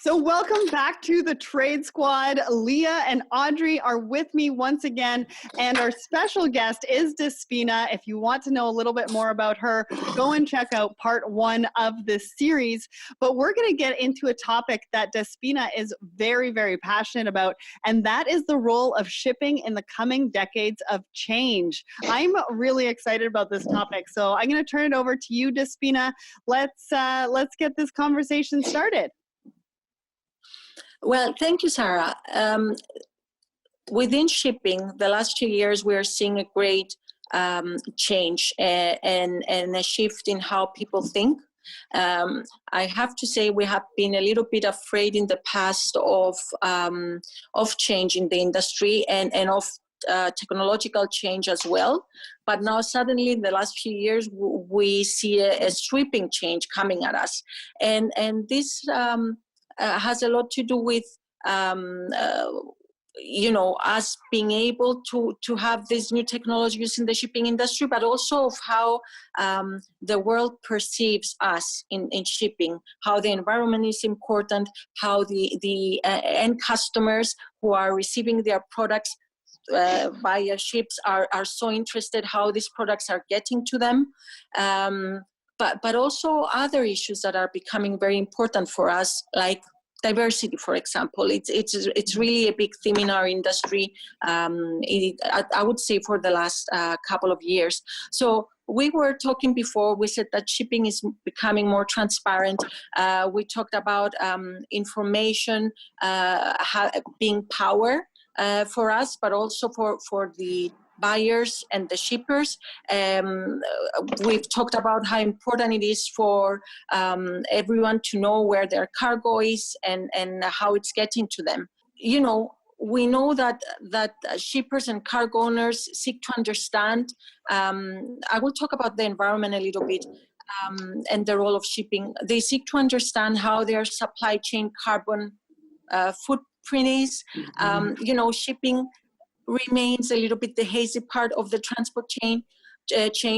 So welcome back to the Trade Squad. Leah and Audrey are with me once again, and our special guest is Despina. If you want to know a little bit more about her, go and check out part 1 of this series. But we're going to get into a topic that Despina is very, very passionate about, and that is the role of shipping in the coming decades of change. I'm really excited about this topic, so I'm going to turn it over to you, Despina. Let's get this conversation started. Well, thank you, Sarah. Within shipping, the last 2 years, we are seeing a great change and a shift in how people think. I have to say we have been a little bit afraid in the past of change in the industry and of technological change as well. But now suddenly in the last few years, we see a sweeping change coming at us. And this has a lot to do with us being able to have these new technologies in the shipping industry, but also of how the world perceives us in shipping, how the environment is important, how the end customers who are receiving their products via ships are so interested how these products are getting to them. But also other issues that are becoming very important for us, like diversity, for example. It's really a big theme in our industry, I would say for the last couple of years. So we were talking before, we said that shipping is becoming more transparent. We talked about information being power for us, but also for the buyers and the shippers. We've talked about how important it is for everyone to know where their cargo is and how it's getting to them. You know, we know that shippers and cargo owners seek to understand. I will talk about the environment a little bit and the role of shipping. They seek to understand how their supply chain carbon footprint is. Shipping remains a little bit the hazy part of the transport chain,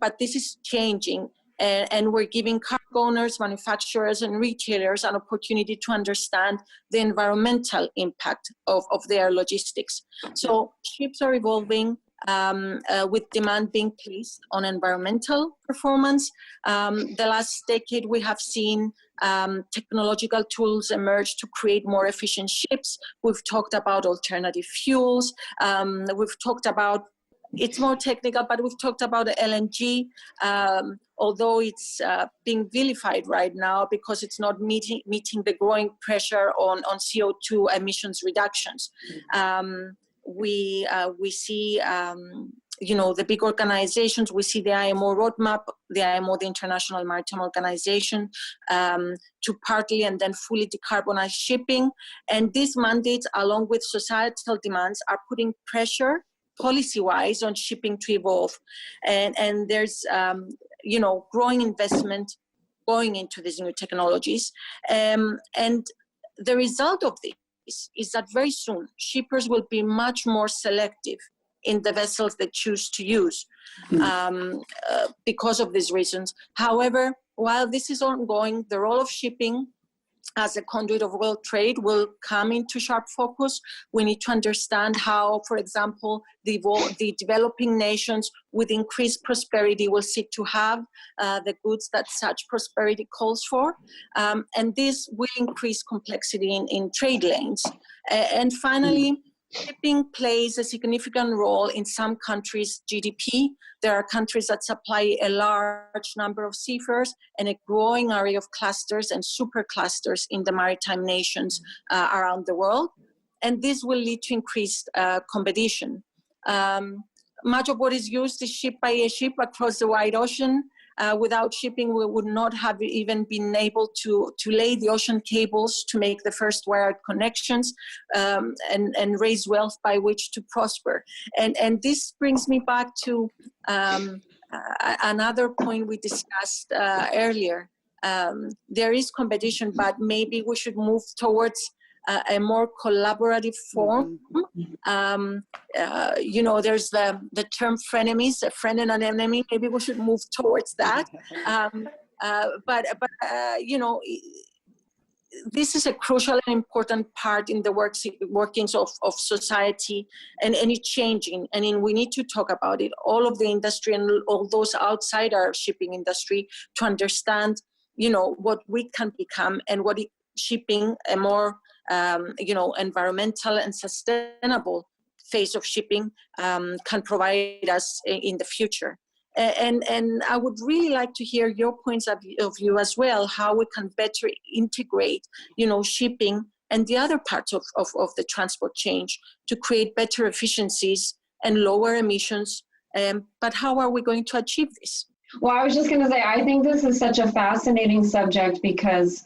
but this is changing, and we're giving cargo owners, manufacturers, and retailers an opportunity to understand the environmental impact of their logistics. So ships are evolving with demand being placed on environmental performance. The last decade, we have seen technological tools emerge to create more efficient ships. We've talked about alternative fuels. We've talked about, it's more technical, but we've talked about LNG, although it's being vilified right now because it's not meeting the growing pressure on CO2 emissions reductions. We see the big organizations. We see the IMO roadmap, the IMO, the International Maritime Organization, to partly and then fully decarbonize shipping. And these mandates, along with societal demands, are putting pressure policy-wise on shipping to evolve. And there's, growing investment going into these new technologies. And the result of this is that very soon shippers will be much more selective in the vessels they choose to use because of these reasons. However, while this is ongoing, the role of shipping as a conduit of world trade will come into sharp focus. We need to understand how, for example, the developing nations with increased prosperity will seek to have the goods that such prosperity calls for. And this will increase complexity in trade lanes. And finally, shipping plays a significant role in some countries' GDP. There are countries that supply a large number of seafarers and a growing array of clusters and superclusters in the maritime nations around the world. And this will lead to increased competition. Much of what is used is shipped by a ship across the wide ocean. Without shipping, we would not have even been able to lay the ocean cables to make the first wired connections and raise wealth by which to prosper. And this brings me back to another point we discussed earlier. There is competition, but maybe we should move towards a more collaborative form. There's the term frenemies, a friend and an enemy. Maybe we should move towards that. But this is a crucial and important part in the workings of society, and it's changing. And we need to talk about it, all of the industry and all those outside our shipping industry, to understand, what we can become and what shipping a more, environmental and sustainable phase of shipping can provide us in the future. And I would really like to hear your points of view as well, how we can better integrate, shipping and the other parts of the transport chain to create better efficiencies and lower emissions. But how are we going to achieve this? Well, I was just going to say, I think this is such a fascinating subject because,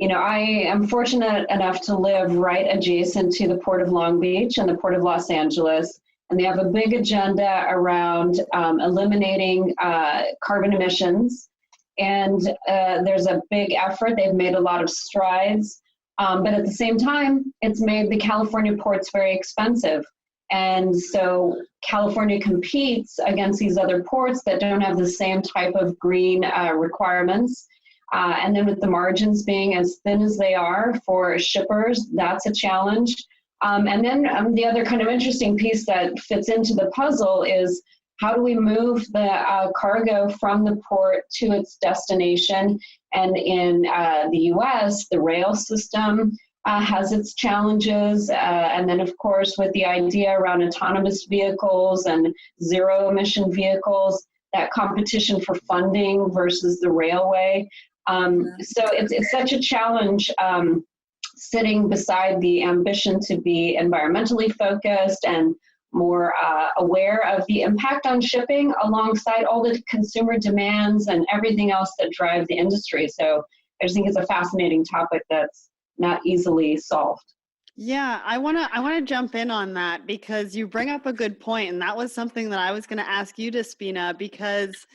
I am fortunate enough to live right adjacent to the Port of Long Beach and the Port of Los Angeles. And they have a big agenda around eliminating carbon emissions. And there's a big effort. They've made a lot of strides. But at the same time, it's made the California ports very expensive. And so California competes against these other ports that don't have the same type of green requirements. And then with the margins being as thin as they are for shippers, that's a challenge. And then the other kind of interesting piece that fits into the puzzle is how do we move the cargo from the port to its destination? And in the US, the rail system has its challenges. And then, of course, with the idea around autonomous vehicles and zero emission vehicles, that competition for funding versus the railway. So it's such a challenge. Sitting beside the ambition to be environmentally focused and more aware of the impact on shipping alongside all the consumer demands and everything else that drive the industry. So I just think it's a fascinating topic that's not easily solved. Yeah, I want to jump in on that because you bring up a good point, and that was something that I was going to ask you, Despina, because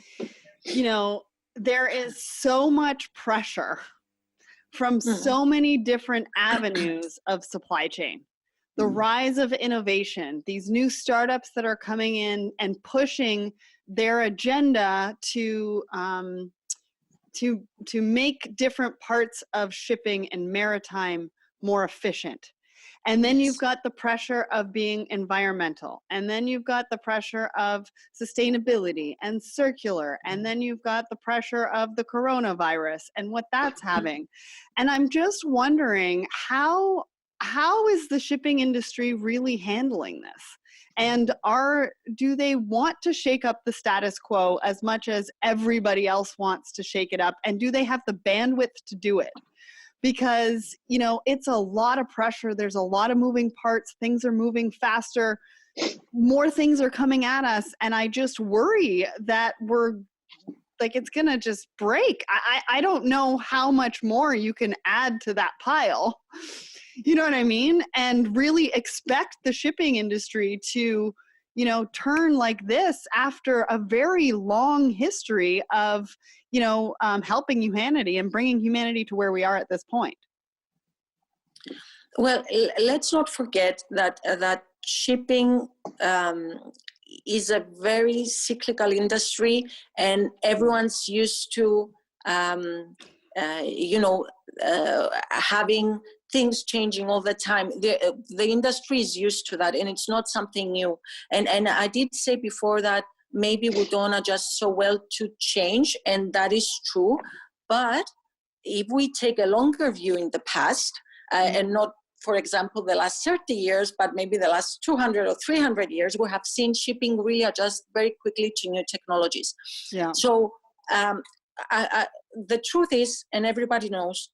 there is so much pressure from so many different avenues of supply chain. The rise of innovation, these new startups that are coming in and pushing their agenda to make different parts of shipping and maritime more efficient. And then you've got the pressure of being environmental. And then you've got the pressure of sustainability and circular. And then you've got the pressure of the coronavirus and what that's having. And I'm just wondering, how is the shipping industry really handling this? And do they want to shake up the status quo as much as everybody else wants to shake it up? And do they have the bandwidth to do it? Because, it's a lot of pressure. There's a lot of moving parts. Things are moving faster. More things are coming at us. And I just worry that it's going to just break. I don't know how much more you can add to that pile. You know what I mean? And really expect the shipping industry to, turn like this after a very long history of, helping humanity and bringing humanity to where we are at this point. Well, let's not forget that shipping is a very cyclical industry, and everyone's used to, having things changing all the time. The industry is used to that, and it's not something new. And I did say before that maybe we don't adjust so well to change, and that is true. But if we take a longer view in the past, and not, for example, the last 30 years, but maybe the last 200 or 300 years, we have seen shipping really adjust very quickly to new technologies. Yeah. So the truth is, and everybody knows,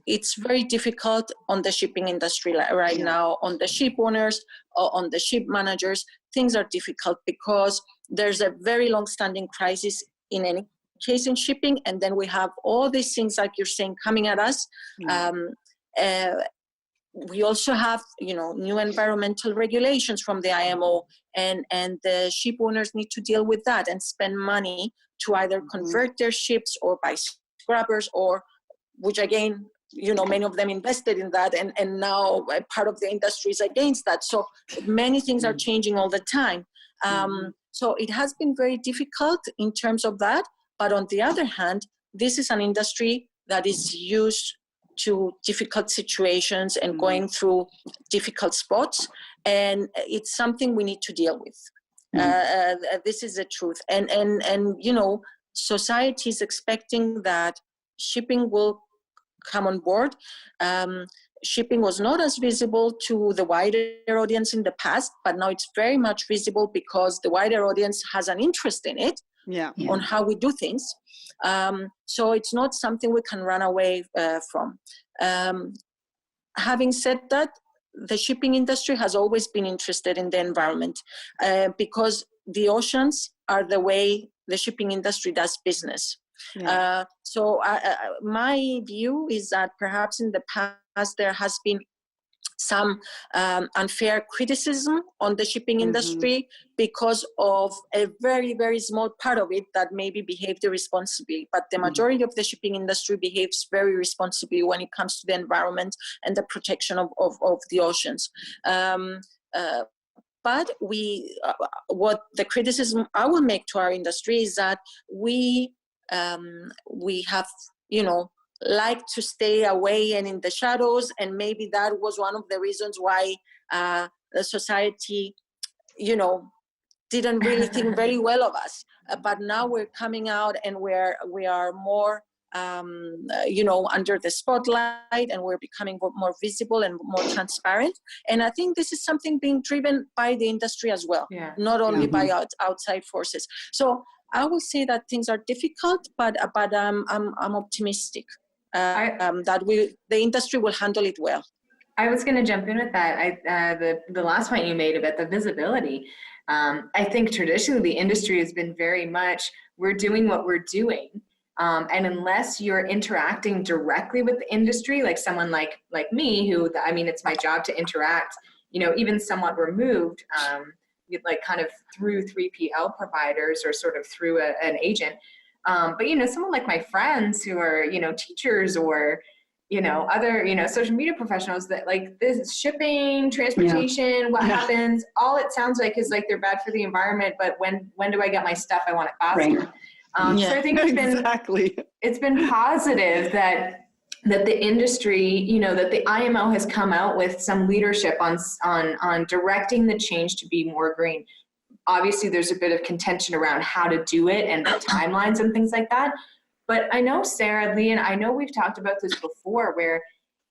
it's very difficult on the shipping industry right now, on the ship owners, or on the ship managers. Things are difficult because there's a very long-standing crisis in any case in shipping, and then we have all these things, like you're saying, coming at us. We also have, new environmental regulations from the IMO, and the ship owners need to deal with that and spend money to either convert their ships or buy scrubbers, or which again, many of them invested in that, and now part of the industry is against that. So many things are changing all the time. So it has been very difficult in terms of that. But on the other hand, this is an industry that is used into difficult situations and going through difficult spots, and it's something we need to deal with. This is the truth, and you know, society is expecting that shipping will come on board. Shipping was not as visible to the wider audience in the past, but now it's very much visible because the wider audience has an interest in it, on how we do things. So it's not something we can run away from. Having said that, the shipping industry has always been interested in the environment because the oceans are the way the shipping industry does business. So my view is that perhaps in the past there has been some unfair criticism on the shipping industry because of a very, very small part of it that maybe behaved irresponsibly. But the majority of the shipping industry behaves very responsibly when it comes to the environment and the protection of the oceans. But what the criticism I will make to our industry is that we have, you know, like to stay away and in the shadows, and maybe that was one of the reasons why the society, you know, didn't really think very well of us. But now we're coming out and we are more, you know, under the spotlight, and we're becoming more visible and more transparent. And I think this is something being driven by the industry as well, not only by outside forces. So I will say that things are difficult, but I'm optimistic that the industry will handle it well. I was going to jump in with that. The last point you made about the visibility. I think traditionally the industry has been very much, we're doing what we're doing. And unless you're interacting directly with the industry, like someone like me, who, I mean, it's my job to interact, you know, even somewhat removed, like kind of through 3PL providers or sort of through an agent. But, you know, someone like my friends who are, you know, teachers or, you know, other, you know, social media professionals that like this shipping, transportation, what happens, all it sounds like is like they're bad for the environment, but when do I get my stuff? I want it faster. So I think it's been positive that the industry, you know, that the IMO has come out with some leadership on directing the change to be more green. Obviously, there's a bit of contention around how to do it and the timelines and things like that. But I know, Sarah, Lee, and I know we've talked about this before, where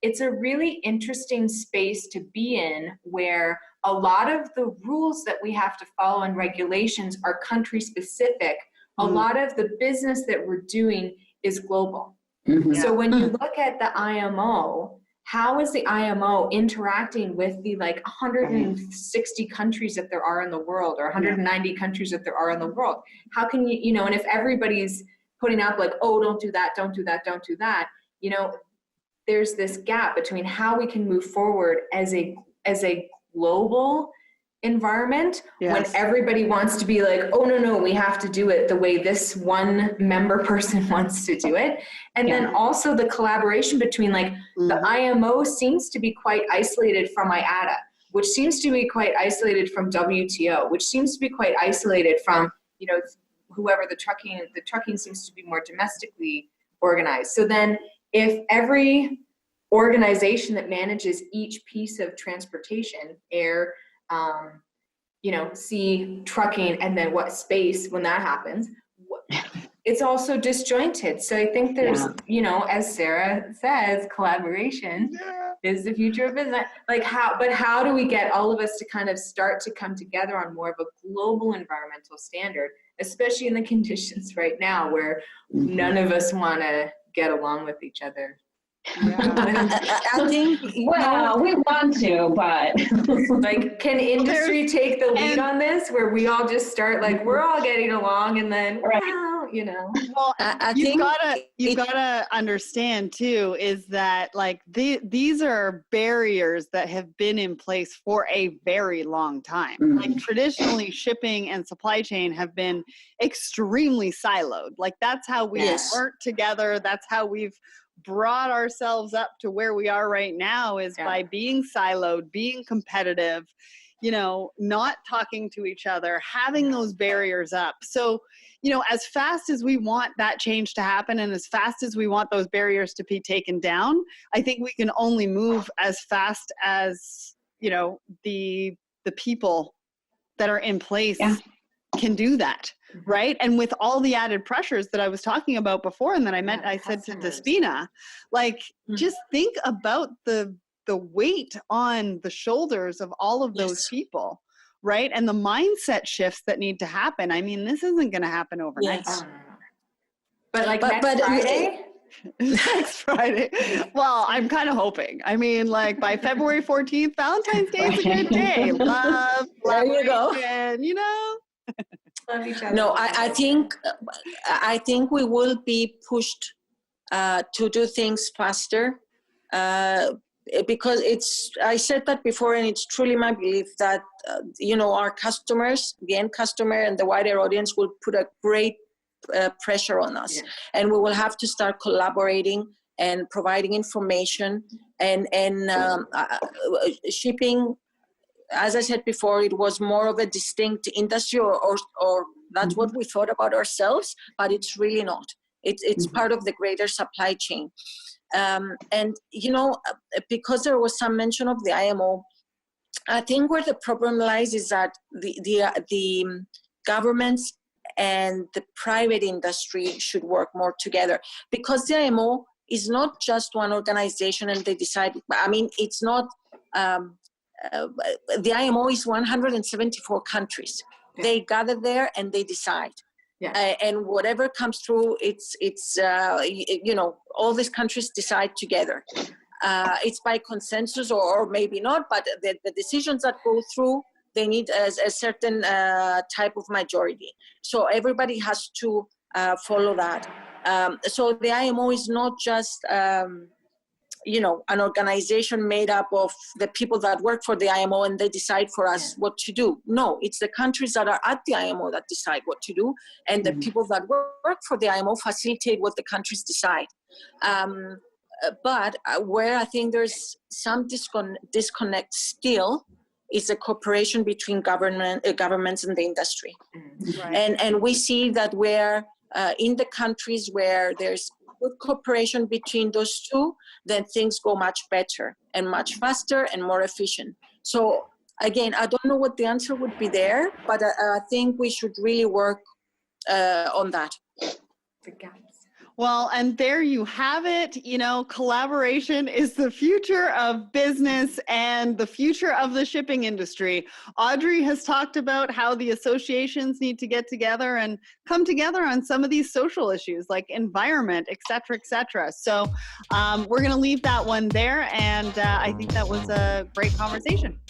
it's a really interesting space to be in, where a lot of the rules that we have to follow and regulations are country specific. A lot of the business that we're doing is global. So when you look at the IMO, how is the IMO interacting with the like 160 countries that there are in the world, or 190 countries that there are in the world? How can you, you know, and if everybody's putting up like, oh, don't do that, don't do that, don't do that, you know, there's this gap between how we can move forward as a global environment when everybody wants to be like, oh no, we have to do it the way this one member person wants to do it. And then also the collaboration between like the IMO seems to be quite isolated from IATA, which seems to be quite isolated from WTO, which seems to be quite isolated from, you know, whoever the trucking seems to be more domestically organized. So then if every organization that manages each piece of transportation, air, you know, sea, trucking, and then what space when that happens, it's also disjointed. So I think there's, you know, as Sarah says, collaboration is the future of business. Like how do we get all of us to kind of start to come together on more of a global environmental standard, especially in the conditions right now where none of us want to get along with each other? I think, well, we want to, but like, can industry take the lead on this, where we all just start like we're all getting along, and then well, you know? Well, you've gotta understand too is that like these are barriers that have been in place for a very long time. Like traditionally, shipping and supply chain have been extremely siloed. Like that's how we worked together. That's how we've brought ourselves up to where we are right now, is by being siloed, being competitive, not talking to each other, having those barriers up. So, as fast as we want that change to happen and as fast as we want those barriers to be taken down, I think we can only move as fast as, the people that are in place can do that. Right. And with all the added pressures that I was talking about before, and that I said to Despina, just think about the weight on the shoulders of all of those people. Right. And the mindset shifts that need to happen. I mean, this isn't going to happen overnight. Yes. But next Friday? Next Friday. Well, I'm kind of hoping. I mean, by February 14th, Valentine's Day is a good day. Love, there you go. Love each other. No, I think we will be pushed to do things faster. Because I said that before, and it's truly my belief that, our customers, the end customer and the wider audience will put a great pressure on us. And we will have to start collaborating and providing information and shipping. As I said before, it was more of a distinct industry or that's what we thought about ourselves, but it's really not. It's part of the greater supply chain. And, because there was some mention of the IMO, I think where the problem lies is that the governments and the private industry should work more together, because the IMO is not just one organization and they decide. I mean, it's not, the IMO is 174 countries. They gather there and they decide. And whatever comes through, it's all these countries decide together. It's by consensus or maybe not, but the decisions that go through, they need a certain type of majority. So everybody has to follow that. So the IMO is not just an organization made up of the people that work for the IMO and they decide for us what to do. No, it's the countries that are at the IMO that decide what to do, and the people that work for the IMO facilitate what the countries decide. But where I think there's some disconnect still is the cooperation between governments and the industry. Right. And we see that where in the countries where there's good cooperation between those two, then things go much better and much faster and more efficient. So again, I don't know what the answer would be there, but I think we should really work on that. The gaps. Well, and there you have it. Collaboration is the future of business and the future of the shipping industry. Audrey has talked about how the associations need to get together and come together on some of these social issues like environment, et cetera, et cetera. So we're going to leave that one there. And I think that was a great conversation.